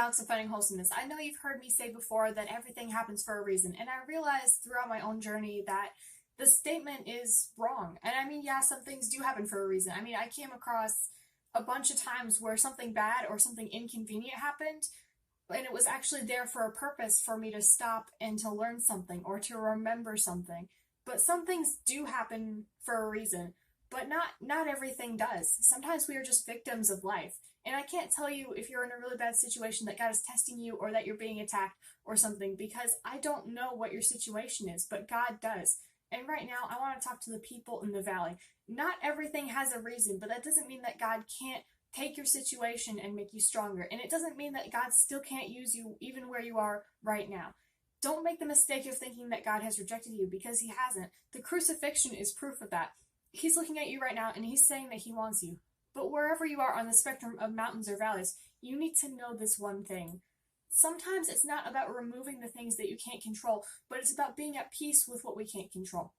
Alex of Finding Wholesomeness. I know you've heard me say before that everything happens for a reason, and I realized throughout my own journey that the statement is wrong. And I mean, yeah, some things do happen for a reason. I mean, I came across a bunch of times where something bad or something inconvenient happened, and it was actually there for a purpose for me to stop and to learn something or to remember something. But some things do happen for a reason, but not everything does. Sometimes we are just victims of life. And I can't tell you if you're in a really bad situation that God is testing you or that you're being attacked or something, because I don't know what your situation is, but God does. And right now, I want to talk to the people in the valley. Not everything has a reason, but that doesn't mean that God can't take your situation and make you stronger. And it doesn't mean that God still can't use you even where you are right now. Don't make the mistake of thinking that God has rejected you, because he hasn't. The crucifixion is proof of that. He's looking at you right now and he's saying that he wants you. But wherever you are on the spectrum of mountains or valleys, you need to know this one thing. Sometimes it's not about removing the things that you can't control, but it's about being at peace with what we can't control.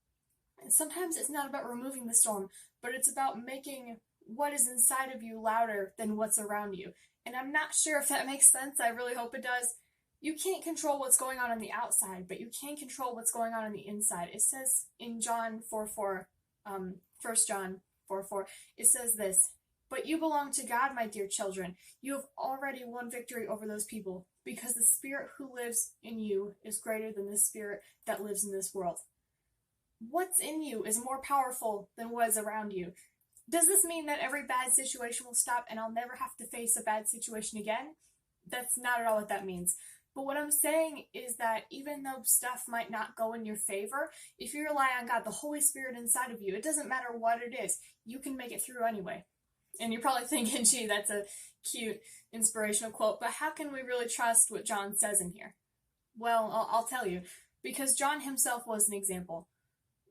And sometimes it's not about removing the storm, but it's about making what is inside of you louder than what's around you. And I'm not sure if that makes sense. I really hope it does. You can't control what's going on the outside, but you can control what's going on the inside. It says in John 4:4, 1 John 4:4, it says this: "But you belong to God, my dear children. You have already won victory over those people, because the spirit who lives in you is greater than the spirit that lives in this world." What's in you is more powerful than what is around you. Does this mean that every bad situation will stop and I'll never have to face a bad situation again? That's not at all what that means. But what I'm saying is that even though stuff might not go in your favor, if you rely on God, the Holy Spirit inside of you, it doesn't matter what it is, you can make it through anyway. And you're probably thinking, gee, that's a cute inspirational quote, but how can we really trust what John says in here? Well, I'll tell you, because John himself was an example.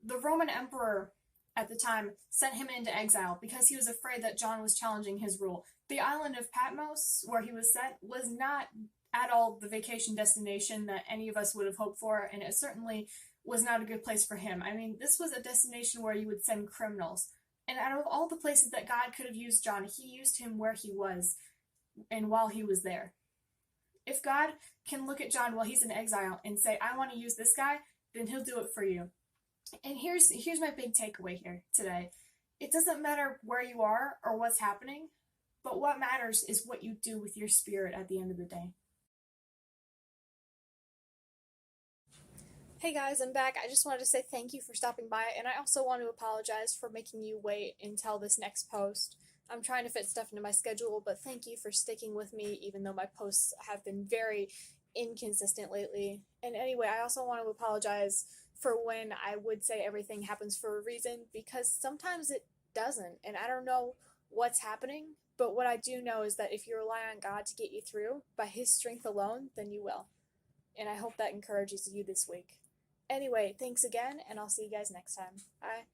The Roman emperor at the time sent him into exile because he was afraid that John was challenging his rule. The island of Patmos, where he was sent, was not at all the vacation destination that any of us would have hoped for, and it certainly was not a good place for him. I mean, this was a destination where you would send criminals. And out of all the places that God could have used John, he used him where he was and while he was there. If God can look at John while he's in exile and say, I want to use this guy, then he'll do it for you. And here's my big takeaway here today. It doesn't matter where you are or what's happening, but what matters is what you do with your spirit at the end of the day. Hey guys, I'm back. I just wanted to say thank you for stopping by, and I also want to apologize for making you wait until this next post. I'm trying to fit stuff into my schedule, but thank you for sticking with me, even though my posts have been very inconsistent lately. And anyway, I also want to apologize for when I would say everything happens for a reason, because sometimes it doesn't, and I don't know what's happening, but what I do know is that if you rely on God to get you through by His strength alone, then you will. And I hope that encourages you this week. Anyway, thanks again, and I'll see you guys next time. Bye.